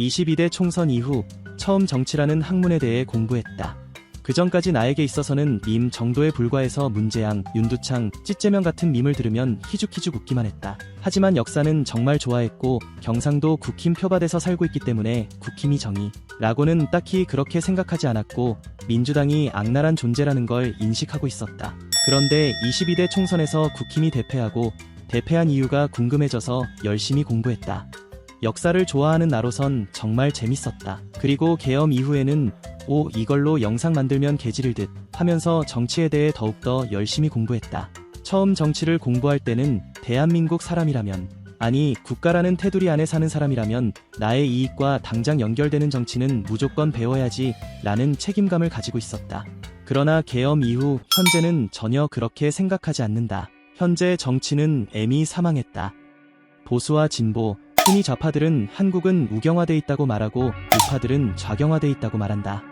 22대 총선 이후 처음 정치라는 학문에 대해 공부했다. 그 전까지 나에게 있어서는 밈 정도에 불과해서 문재양, 윤두창, 찌째명 같은 밈을 들으면 희죽희죽 웃기만 했다. 하지만 역사는 정말 좋아했고 경상도 국힘 표밭에서 살고 있기 때문에 국힘이 정의 라고는 딱히 그렇게 생각하지 않았고 민주당이 악랄한 존재라는 걸 인식하고 있었다. 그런데 22대 총선에서 국힘이 대패한 이유가 궁금해져서 열심히 공부했다. 역사를 좋아하는 나로선 정말 재밌었다. 그리고 계엄 이후에는 이걸로 영상 만들면 개지를 듯 하면서 정치에 대해 더욱더 열심히 공부했다. 처음 정치를 공부할 때는 대한민국 사람이라면, 아니 국가라는 테두리 안에 사는 사람이라면 나의 이익과 당장 연결되는 정치는 무조건 배워야지 라는 책임감을 가지고 있었다. 그러나 계엄 이후 현재는 전혀 그렇게 생각하지 않는다. 현재 정치는 애미 사망했다. 보수와 진보, 흔히 좌파들은 한국은 우경화돼 있다고 말하고 우파들은 좌경화돼 있다고 말한다.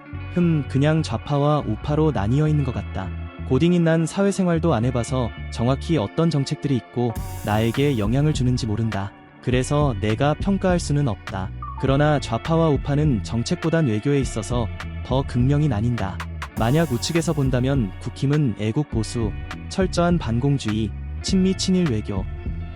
그냥 좌파와 우파로 나뉘어 있는 것 같다. 고딩인 난 사회생활도 안 해봐서 정확히 어떤 정책들이 있고 나에게 영향을 주는지 모른다. 그래서 내가 평가할 수는 없다. 그러나 좌파와 우파는 정책보단 외교에 있어서 더 극명히 나뉜다. 만약 우측에서 본다면 국힘은 애국 보수, 철저한 반공주의, 친미 친일 외교,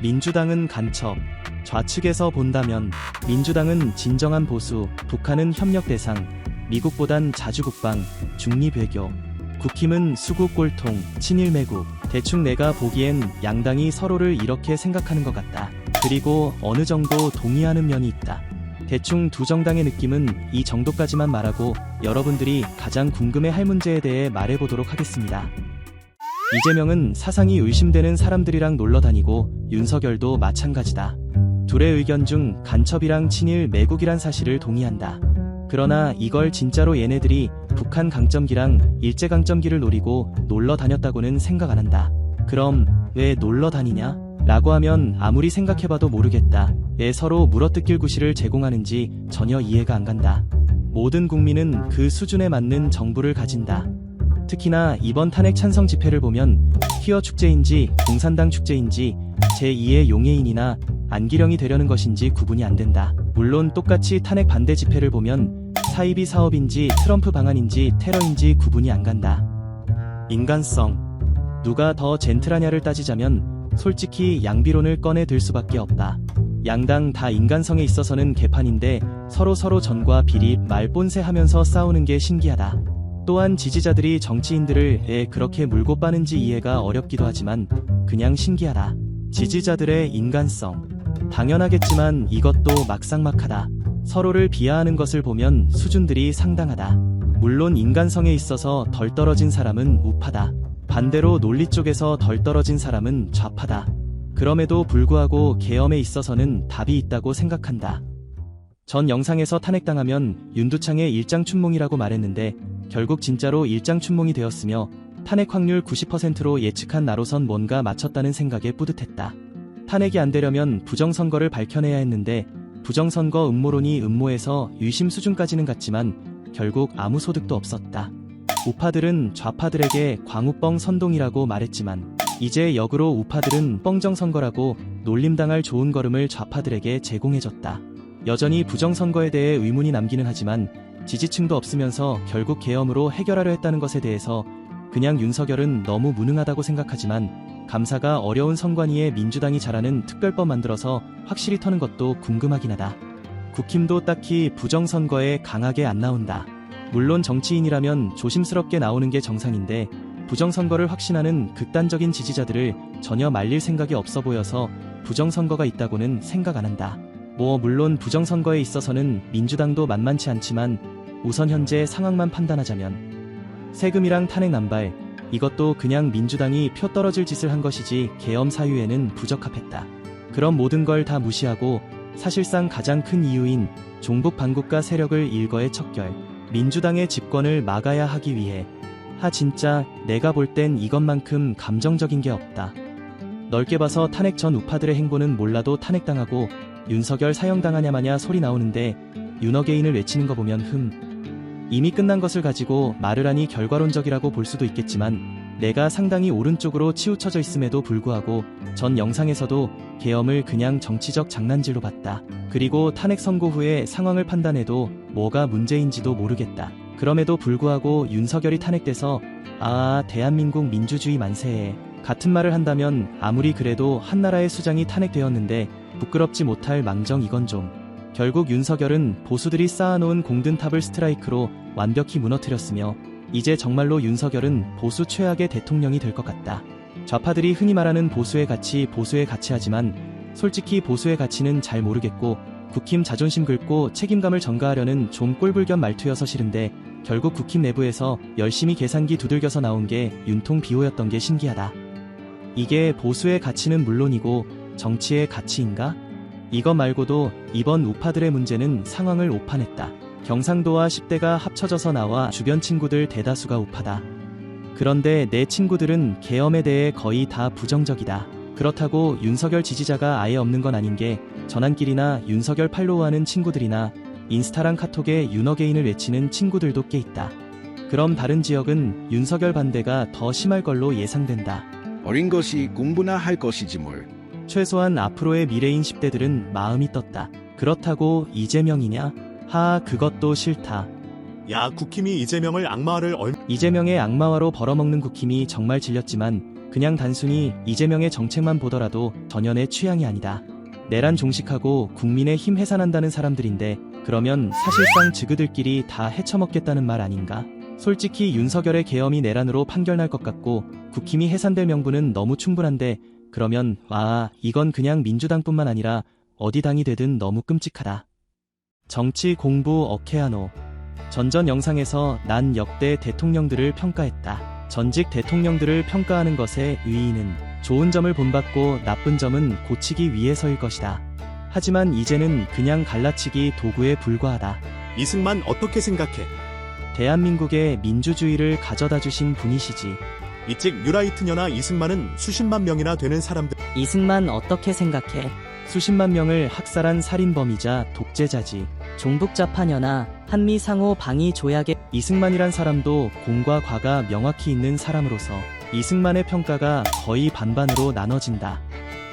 민주당은 간첩, 좌측에서 본다면 민주당은 진정한 보수, 북한은 협력 대상, 미국보단 자주국방, 중립외교, 국힘은 수국 꼴통, 친일 매국. 대충 내가 보기엔 양당이 서로를 이렇게 생각하는 것 같다. 그리고 어느 정도 동의하는 면이 있다. 대충 두 정당의 느낌은 이 정도까지만 말하고 여러분들이 가장 궁금해할 문제에 대해 말해보도록 하겠습니다. 이재명은 사상이 의심되는 사람들이랑 놀러 다니고 윤석열도 마찬가지다. 둘의 의견 중 간첩이랑 친일 매국이란 사실을 동의한다. 그러나 이걸 진짜로 얘네들이 북한 강점기랑 일제강점기를 노리고 놀러 다녔다고는 생각 안 한다. 그럼 왜 놀러 다니냐? 라고 하면 아무리 생각해봐도 모르겠다. 왜 서로 물어뜯길 구실을 제공하는지 전혀 이해가 안 간다. 모든 국민은 그 수준에 맞는 정부를 가진다. 특히나 이번 탄핵 찬성 집회를 보면 퀴어 축제인지 공산당 축제인지 제2의 용해인이나 안기령이 되려는 것인지 구분이 안 된다. 물론 똑같이 탄핵 반대 집회를 보면 사이비 사업인지 트럼프 방안인지 테러인지 구분이 안 간다. 인간성. 누가 더 젠틀하냐를 따지자면 솔직히 양비론을 꺼내 들 수밖에 없다. 양당 다 인간성에 있어서는 개판인데 서로 전과 비리, 말본세 하면서 싸우는 게 신기하다. 또한 지지자들이 정치인들을 왜 그렇게 물고 빠는지 이해가 어렵기도 하지만 그냥 신기하다. 지지자들의 인간성. 당연하겠지만 이것도 막상막하다. 서로를 비하하는 것을 보면 수준들이 상당하다. 물론 인간성에 있어서 덜 떨어진 사람은 우파다. 반대로 논리 쪽에서 덜 떨어진 사람은 좌파다. 그럼에도 불구하고 계엄에 있어서는 답이 있다고 생각한다. 전 영상에서 탄핵당하면 윤두창의 일장춘몽이라고 말했는데 결국 진짜로 일장춘몽이 되었으며 탄핵 확률 90%로 예측한 나로선 뭔가 맞췄다는 생각에 뿌듯했다. 탄핵이 안 되려면 부정선거를 밝혀내야 했는데 부정선거 음모론이 음모에서 유심 수준까지는 갔지만 결국 아무 소득도 없었다. 우파들은 좌파들에게 광우뻥 선동이라고 말했지만 이제 역으로 우파들은 뻥정선거라고 놀림당할 좋은 걸음을 좌파들에게 제공해줬다. 여전히 부정선거에 대해 의문이 남기는 하지만 지지층도 없으면서 결국 계엄으로 해결하려 했다는 것에 대해서 그냥 윤석열은 너무 무능하다고 생각하지만 감사가 어려운 선관위에 민주당이 잘하는 특별법 만들어서 확실히 터는 것도 궁금하긴 하다. 국힘도 딱히 부정선거에 강하게 안 나온다. 물론 정치인이라면 조심스럽게 나오는 게 정상인데 부정선거를 확신하는 극단적인 지지자들을 전혀 말릴 생각이 없어 보여서 부정선거가 있다고는 생각 안 한다. 물론 부정선거에 있어서는 민주당도 만만치 않지만 우선 현재 상황만 판단하자면 세금이랑 탄핵 남발, 이것도 그냥 민주당이 표 떨어질 짓을 한 것이지 계엄 사유에는 부적합했다. 그럼 모든 걸 다 무시하고 사실상 가장 큰 이유인 종북 반국가 세력을 일거에 척결, 민주당의 집권을 막아야 하기 위해 진짜 내가 볼 땐 이것만큼 감정적인 게 없다. 넓게 봐서 탄핵 전 우파들의 행보는 몰라도 탄핵당하고 윤석열 사형당하냐 마냐 소리 나오는데 윤어게인을 외치는 거 보면 이미 끝난 것을 가지고 말을 하니 결과론적이라고 볼 수도 있겠지만 내가 상당히 오른쪽으로 치우쳐져 있음에도 불구하고 전 영상에서도 계엄을 그냥 정치적 장난질로 봤다. 그리고 탄핵 선고 후에 상황을 판단해도 뭐가 문제인지도 모르겠다. 그럼에도 불구하고 윤석열이 탄핵돼서 대한민국 민주주의 만세해 같은 말을 한다면 아무리 그래도 한나라의 수장이 탄핵되었는데 부끄럽지 못할 망정 이건 좀. 결국 윤석열은 보수들이 쌓아놓은 공든탑을 스트라이크로 완벽히 무너뜨렸으며 이제 정말로 윤석열은 보수 최악의 대통령이 될 것 같다. 좌파들이 흔히 말하는 보수의 가치 하지만 솔직히 보수의 가치는 잘 모르겠고 국힘 자존심 긁고 책임감을 전가하려는 좀 꼴불견 말투여서 싫은데 결국 국힘 내부에서 열심히 계산기 두들겨서 나온 게 윤통 비호였던 게 신기하다. 이게 보수의 가치는 물론이고 정치의 가치인가? 이것 말고도 이번 우파들의 문제는 상황을 오판했다. 경상도와 10대가 합쳐져서 나와 주변 친구들 대다수가 우파다. 그런데 내 친구들은 계엄에 대해 거의 다 부정적이다. 그렇다고 윤석열 지지자가 아예 없는 건 아닌 게 전환길이나 윤석열 팔로우하는 친구들이나 인스타랑 카톡에 윤어게인을 외치는 친구들도 꽤 있다. 그럼 다른 지역은 윤석열 반대가 더 심할 걸로 예상된다. 어린 것이 공부나 할 것이지 뭘. 최소한 앞으로의 미래인 10대들은 마음이 떴다. 그렇다고 이재명이냐? 그것도 싫다. 야, 국힘이 이재명을 악마화를 이재명의 악마화로 벌어먹는 국힘이 정말 질렸지만 그냥 단순히 이재명의 정책만 보더라도 전혀 내 취향이 아니다. 내란 종식하고 국민의 힘 해산한다는 사람들인데 그러면 사실상 지그들끼리 다 헤쳐먹겠다는 말 아닌가? 솔직히 윤석열의 계엄이 내란으로 판결날 것 같고 국힘이 해산될 명분은 너무 충분한데 그러면 이건 그냥 민주당뿐만 아니라 어디 당이 되든 너무 끔찍하다. 정치 공부 어케아노. 전전 영상에서 난 역대 대통령들을 평가했다. 전직 대통령들을 평가하는 것의 의의는 좋은 점을 본받고 나쁜 점은 고치기 위해서일 것이다. 하지만 이제는 그냥 갈라치기 도구에 불과하다. 이승만 어떻게 생각해? 대한민국의 민주주의를 가져다 주신 분이시지. 이찍 뉴라이트녀나 이승만은 수십만 명이나 되는 사람들. 이승만 어떻게 생각해? 수십만 명을 학살한 살인범이자 독재자지. 종북좌파녀나 한미 상호 방위 조약의 이승만이란 사람도 공과 과가 명확히 있는 사람으로서 이승만의 평가가 거의 반반으로 나눠진다.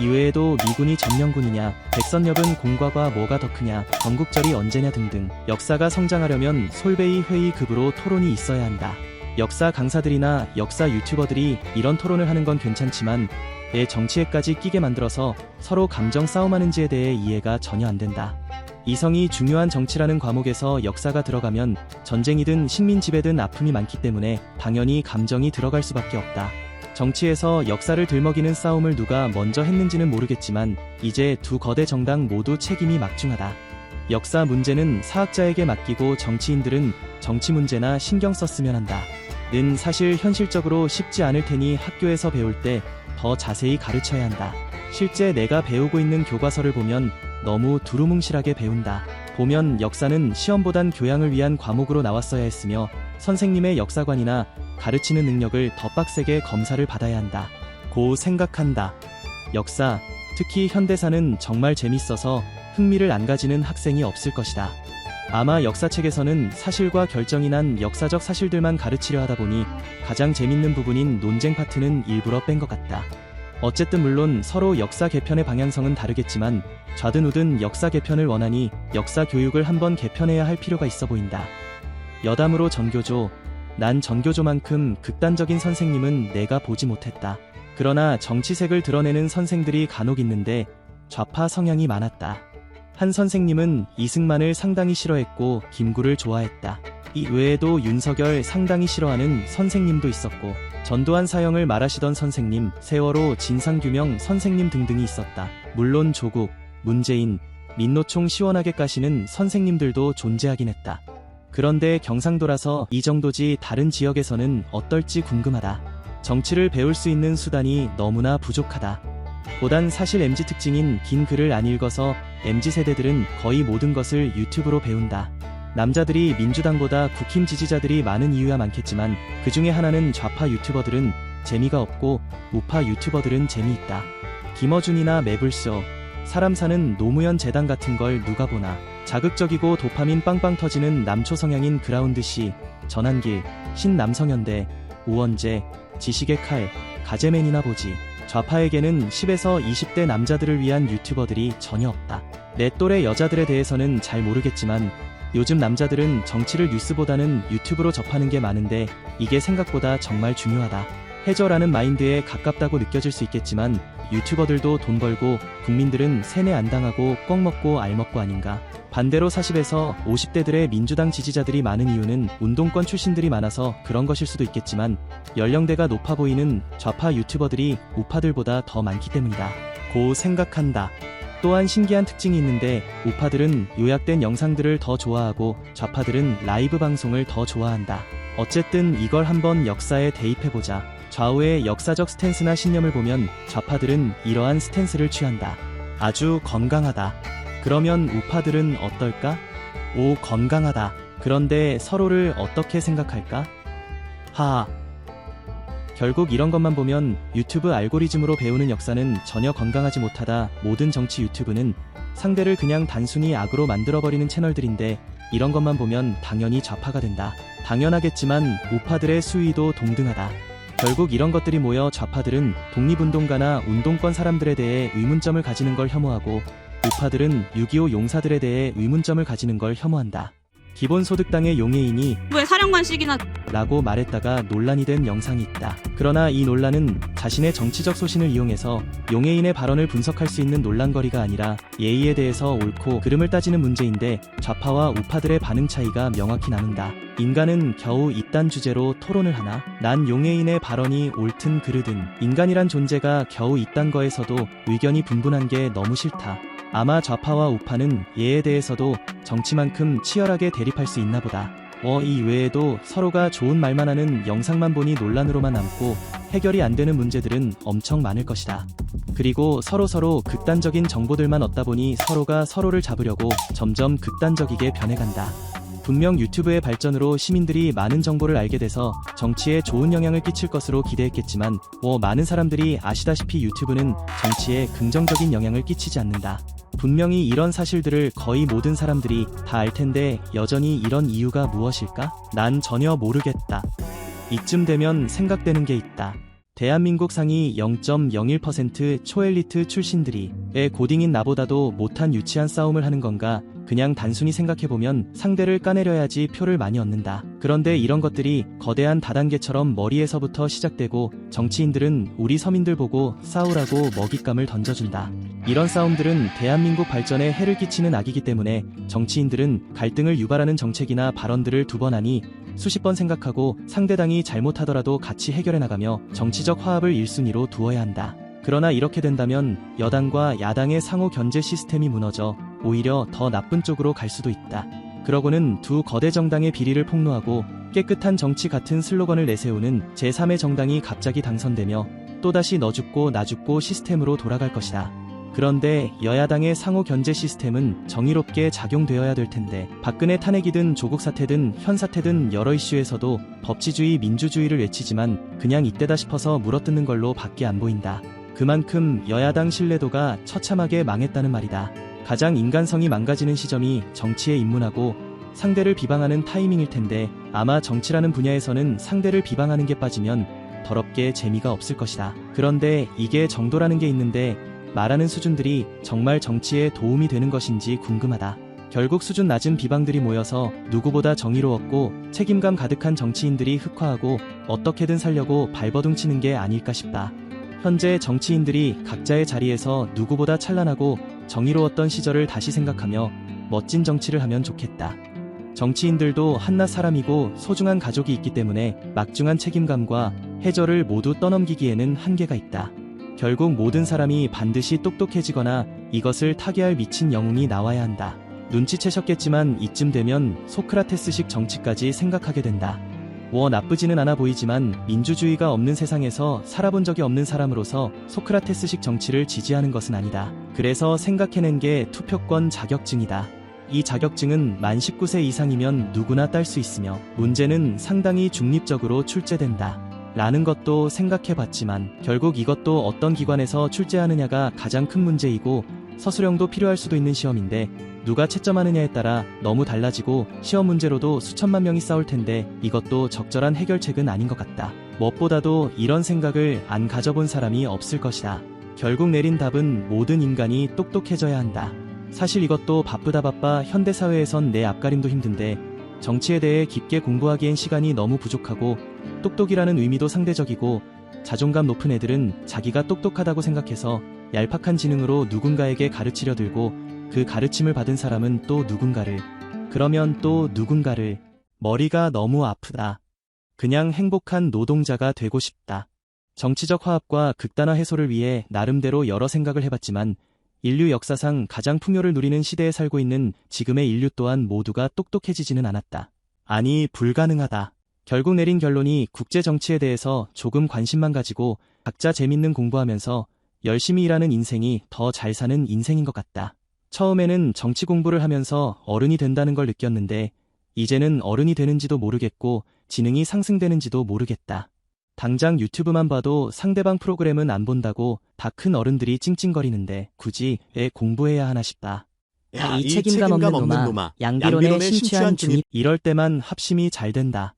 이외에도 미군이 점령군이냐, 백선엽은 공과 과 뭐가 더 크냐, 건국절이 언제냐 등등 역사가 성장하려면 솔베이 회의급으로 토론이 있어야 한다. 역사 강사들이나 역사 유튜버들이 이런 토론을 하는 건 괜찮지만 왜 정치에까지 끼게 만들어서 서로 감정 싸움하는지에 대해 이해가 전혀 안 된다. 이성이 중요한 정치라는 과목에서 역사가 들어가면 전쟁이든 식민 지배든 아픔이 많기 때문에 당연히 감정이 들어갈 수밖에 없다. 정치에서 역사를 들먹이는 싸움을 누가 먼저 했는지는 모르겠지만 이제 두 거대 정당 모두 책임이 막중하다. 역사 문제는 사학자에게 맡기고 정치인들은 정치 문제나 신경 썼으면 한다. 는 사실 현실적으로 쉽지 않을 테니 학교에서 배울 때 더 자세히 가르쳐야 한다. 실제 내가 배우고 있는 교과서를 보면 너무 두루뭉실하게 배운다. 보면 역사는 시험보단 교양을 위한 과목으로 나왔어야 했으며 선생님의 역사관이나 가르치는 능력을 더 빡세게 검사를 받아야 한다. 고 생각한다. 역사, 특히 현대사는 정말 재밌어서 흥미를 안 가지는 학생이 없을 것이다. 아마 역사책에서는 사실과 결정이 난 역사적 사실들만 가르치려 하다 보니 가장 재밌는 부분인 논쟁 파트는 일부러 뺀 것 같다. 어쨌든 물론 서로 역사 개편의 방향성은 다르겠지만 좌든 우든 역사 개편을 원하니 역사 교육을 한번 개편해야 할 필요가 있어 보인다. 여담으로 전교조. 난 전교조만큼 극단적인 선생님은 내가 보지 못했다. 그러나 정치색을 드러내는 선생들이 간혹 있는데 좌파 성향이 많았다. 한 선생님은 이승만을 상당히 싫어했고 김구를 좋아했다. 이 외에도 윤석열 상당히 싫어하는 선생님도 있었고 전두환 사형을 말하시던 선생님, 세월호 진상규명 선생님 등등이 있었다. 물론 조국, 문재인, 민노총 시원하게 까시는 선생님들도 존재하긴 했다. 그런데 경상도라서 이 정도지 다른 지역에서는 어떨지 궁금하다. 정치를 배울 수 있는 수단이 너무나 부족하다. 보단 사실 MZ 특징인 긴 글을 안 읽어서 MZ세대들은 거의 모든 것을 유튜브로 배운다. 남자들이 민주당보다 국힘 지지자들이 많은 이유야 많겠지만 그 중에 하나는 좌파 유튜버들은 재미가 없고 우파 유튜버들은 재미있다. 김어준이나 매불쇼, 사람 사는 노무현 재단 같은 걸 누가 보나. 자극적이고 도파민 빵빵 터지는 남초 성향인 그라운드씨, 전환길, 신남성현대, 오원재, 지식의 칼, 가재맨이나 보지. 좌파에게는 10에서 20대 남자들을 위한 유튜버들이 전혀 없다. 내 또래 여자들에 대해서는 잘 모르겠지만 요즘 남자들은 정치를 뉴스보다는 유튜브로 접하는 게 많은데 이게 생각보다 정말 중요하다. 해저라는 마인드에 가깝다고 느껴질 수 있겠지만 유튜버들도 돈 벌고 국민들은 세뇌 안 당하고 껌 먹고 알 먹고 아닌가. 반대로 40에서 50대들의 민주당 지지자들이 많은 이유는 운동권 출신들이 많아서 그런 것일 수도 있겠지만 연령대가 높아 보이는 좌파 유튜버들이 우파들보다 더 많기 때문이다. 고 생각한다. 또한 신기한 특징이 있는데 우파들은 요약된 영상들을 더 좋아하고 좌파들은 라이브 방송을 더 좋아한다. 어쨌든 이걸 한번 역사에 대입해보자. 좌우의 역사적 스탠스나 신념을 보면 좌파들은 이러한 스탠스를 취한다. 아주 건강하다. 그러면 우파들은 어떨까? 오, 건강하다. 그런데 서로를 어떻게 생각할까? 하하. 결국 이런 것만 보면 유튜브 알고리즘으로 배우는 역사는 전혀 건강하지 못하다. 모든 정치 유튜브는 상대를 그냥 단순히 악으로 만들어버리는 채널들인데 이런 것만 보면 당연히 좌파가 된다. 당연하겠지만 우파들의 수위도 동등하다. 결국 이런 것들이 모여 좌파들은 독립운동가나 운동권 사람들에 대해 의문점을 가지는 걸 혐오하고 우파들은 6.25 용사들에 대해 의문점을 가지는 걸 혐오한다. 기본소득당의 용해인이 왜 사령관식이나 라고 말했다가 논란이 된 영상이 있다. 그러나 이 논란은 자신의 정치적 소신을 이용해서 용해인의 발언을 분석할 수 있는 논란거리가 아니라 예의에 대해서 옳고 그름을 따지는 문제인데 좌파와 우파들의 반응 차이가 명확히 나눈다. 인간은 겨우 이딴 주제로 토론을 하나? 난 용해인의 발언이 옳든 그르든 인간이란 존재가 겨우 이딴 거에서도 의견이 분분한 게 너무 싫다. 아마 좌파와 우파는 예에 대해서도 정치만큼 치열하게 대립할 수 있나 보다. 이 외에도 서로가 좋은 말만 하는 영상만 보니 논란으로만 남고 해결이 안 되는 문제들은 엄청 많을 것이다. 그리고 서로 극단적인 정보들만 얻다 보니 서로가 서로를 잡으려고 점점 극단적이게 변해간다. 분명 유튜브의 발전으로 시민들이 많은 정보를 알게 돼서 정치에 좋은 영향을 끼칠 것으로 기대했겠지만 많은 사람들이 아시다시피 유튜브는 정치에 긍정적인 영향을 끼치지 않는다. 분명히 이런 사실들을 거의 모든 사람들이 다 알 텐데 여전히 이런 이유가 무엇일까? 난 전혀 모르겠다. 이쯤 되면 생각되는 게 있다. 대한민국 상위 0.01% 초엘리트 출신들이 고딩인 나보다도 못한 유치한 싸움을 하는 건가? 그냥 단순히 생각해보면 상대를 까내려야지 표를 많이 얻는다. 그런데 이런 것들이 거대한 다단계처럼 머리에서부터 시작되고 정치인들은 우리 서민들 보고 싸우라고 먹잇감을 던져준다. 이런 싸움들은 대한민국 발전에 해를 끼치는 악이기 때문에 정치인들은 갈등을 유발하는 정책이나 발언들을 두 번 하니 수십 번 생각하고 상대당이 잘못하더라도 같이 해결해 나가며 정치적 화합을 1순위로 두어야 한다. 그러나 이렇게 된다면 여당과 야당의 상호 견제 시스템이 무너져 오히려 더 나쁜 쪽으로 갈 수도 있다. 그러고는 두 거대 정당의 비리를 폭로하고 깨끗한 정치 같은 슬로건을 내세우는 제3의 정당이 갑자기 당선되며 또다시 너 죽고 나 죽고 시스템으로 돌아갈 것이다. 그런데 여야당의 상호 견제 시스템은 정의롭게 작용되어야 될 텐데 박근혜 탄핵이든 조국 사태든 현 사태든 여러 이슈에서도 법치주의 민주주의를 외치지만 그냥 이때다 싶어서 물어뜯는 걸로 밖에 안 보인다. 그만큼 여야당 신뢰도가 처참하게 망했다는 말이다. 가장 인간성이 망가지는 시점이 정치에 입문하고 상대를 비방하는 타이밍일 텐데 아마 정치라는 분야에서는 상대를 비방하는 게 빠지면 더럽게 재미가 없을 것이다. 그런데 이게 정도라는 게 있는데 말하는 수준들이 정말 정치에 도움이 되는 것인지 궁금하다. 결국 수준 낮은 비방들이 모여서 누구보다 정의로웠고 책임감 가득한 정치인들이 흑화하고 어떻게든 살려고 발버둥치는 게 아닐까 싶다. 현재 정치인들이 각자의 자리에서 누구보다 찬란하고 정의로웠던 시절을 다시 생각하며 멋진 정치를 하면 좋겠다. 정치인들도 한낱 사람이고 소중한 가족이 있기 때문에 막중한 책임감과 해저를 모두 떠넘기기에는 한계가 있다. 결국 모든 사람이 반드시 똑똑해지거나 이것을 타개할 미친 영웅이 나와야 한다. 눈치채셨겠지만 이쯤 되면 소크라테스식 정치까지 생각하게 된다. 나쁘지는 않아 보이지만 민주주의가 없는 세상에서 살아본 적이 없는 사람으로서 소크라테스식 정치를 지지하는 것은 아니다. 그래서 생각해낸 게 투표권 자격증이다. 이 자격증은 만 19세 이상이면 누구나 딸 수 있으며 문제는 상당히 중립적으로 출제된다. 라는 것도 생각해봤지만 결국 이것도 어떤 기관에서 출제하느냐가 가장 큰 문제이고 서술형도 필요할 수도 있는 시험인데 누가 채점하느냐에 따라 너무 달라지고 시험 문제로도 수천만 명이 싸울 텐데 이것도 적절한 해결책은 아닌 것 같다. 무엇보다도 이런 생각을 안 가져본 사람이 없을 것이다. 결국 내린 답은 모든 인간이 똑똑해져야 한다. 사실 이것도 바쁘다 바빠 현대사회에선 내 앞가림도 힘든데 정치에 대해 깊게 공부하기엔 시간이 너무 부족하고 똑똑이라는 의미도 상대적이고 자존감 높은 애들은 자기가 똑똑하다고 생각해서 얄팍한 지능으로 누군가에게 가르치려 들고 그 가르침을 받은 사람은 또 누군가를 그러면 또 누군가를 머리가 너무 아프다. 그냥 행복한 노동자가 되고 싶다. 정치적 화합과 극단화 해소를 위해 나름대로 여러 생각을 해봤지만 인류 역사상 가장 풍요를 누리는 시대에 살고 있는 지금의 인류 또한 모두가 똑똑해지지는 않았다. 아니, 불가능하다. 결국 내린 결론이 국제 정치에 대해서 조금 관심만 가지고 각자 재밌는 공부하면서 열심히 일하는 인생이 더 잘 사는 인생인 것 같다. 처음에는 정치 공부를 하면서 어른이 된다는 걸 느꼈는데 이제는 어른이 되는지도 모르겠고 지능이 상승되는지도 모르겠다. 당장 유튜브만 봐도 상대방 프로그램은 안 본다고 다 큰 어른들이 찡찡거리는데 굳이 왜 공부해야 하나 싶다. 야, 이 책임감 없는 놈아. 양비론에 심취한 중이 이럴 때만 합심이 잘 된다.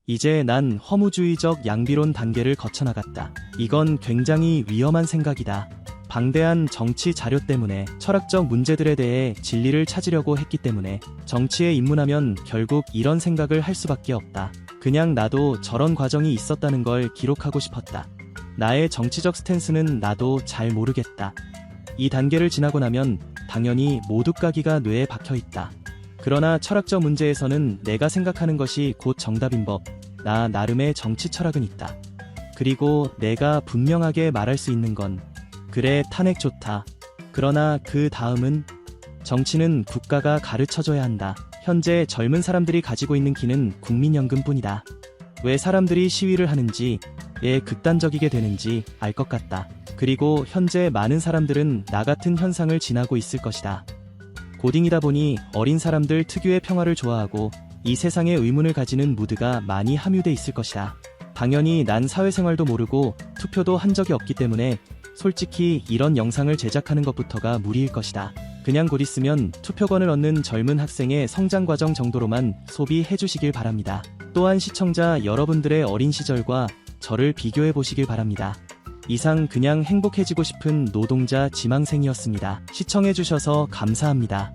이제 난 허무주의적 양비론 단계를 거쳐나갔다. 이건 굉장히 위험한 생각이다. 방대한 정치 자료 때문에 철학적 문제들에 대해 진리를 찾으려고 했기 때문에 정치에 입문하면 결국 이런 생각을 할 수밖에 없다. 그냥 나도 저런 과정이 있었다는 걸 기록하고 싶었다. 나의 정치적 스탠스는 나도 잘 모르겠다. 이 단계를 지나고 나면 당연히 모두까기가 뇌에 박혀있다. 그러나 철학적 문제에서는 내가 생각하는 것이 곧 정답인 법. 나 나름의 정치 철학은 있다. 그리고 내가 분명하게 말할 수 있는 건 그래, 탄핵 좋다. 그러나 그 다음은 정치는 국가가 가르쳐줘야 한다. 현재 젊은 사람들이 가지고 있는 기는 국민연금뿐이다. 왜 사람들이 시위를 하는지, 왜 극단적이게 되는지 알 것 같다. 그리고 현재 많은 사람들은 나 같은 현상을 지나고 있을 것이다. 고딩이다 보니 어린 사람들 특유의 평화를 좋아하고 이 세상에 의문을 가지는 무드가 많이 함유돼 있을 것이다. 당연히 난 사회생활도 모르고 투표도 한 적이 없기 때문에 솔직히 이런 영상을 제작하는 것부터가 무리일 것이다. 그냥 곧 있으면 투표권을 얻는 젊은 학생의 성장 과정 정도로만 소비해 주시길 바랍니다. 또한 시청자 여러분들의 어린 시절과 저를 비교해 보시길 바랍니다. 이상 그냥 행복해지고 싶은 노동자 지망생이었습니다. 시청해 주셔서 감사합니다.